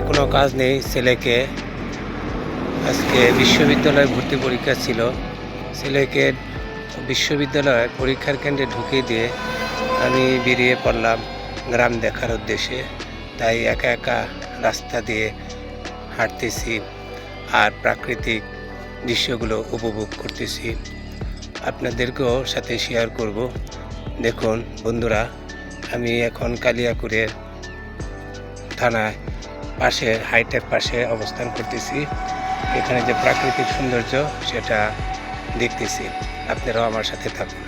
কোনো কাজ নেই, ছেলেকে আজকে বিশ্ববিদ্যালয়ে ভর্তি পরীক্ষা ছিল, ছেলেকে বিশ্ববিদ্যালয়ে পরীক্ষার কেন্দ্রে ঢুকিয়ে দিয়ে আমি বেরিয়ে পড়লাম গ্রাম দেখার উদ্দেশ্যে। তাই একা একা রাস্তা দিয়ে হাঁটতেছি আর প্রাকৃতিক দৃশ্যগুলো উপভোগ করতেছি, আপনাদেরকেও সাথে শেয়ার করব। দেখুন বন্ধুরা, আমি এখন কালিয়াকৈর থানায় পাশের হাইটেক পাশে অবস্থান করতেছি। এখানে যে প্রাকৃতিক সৌন্দর্য সেটা দেখতেছি, আপনারাও আমার সাথে থাকুন।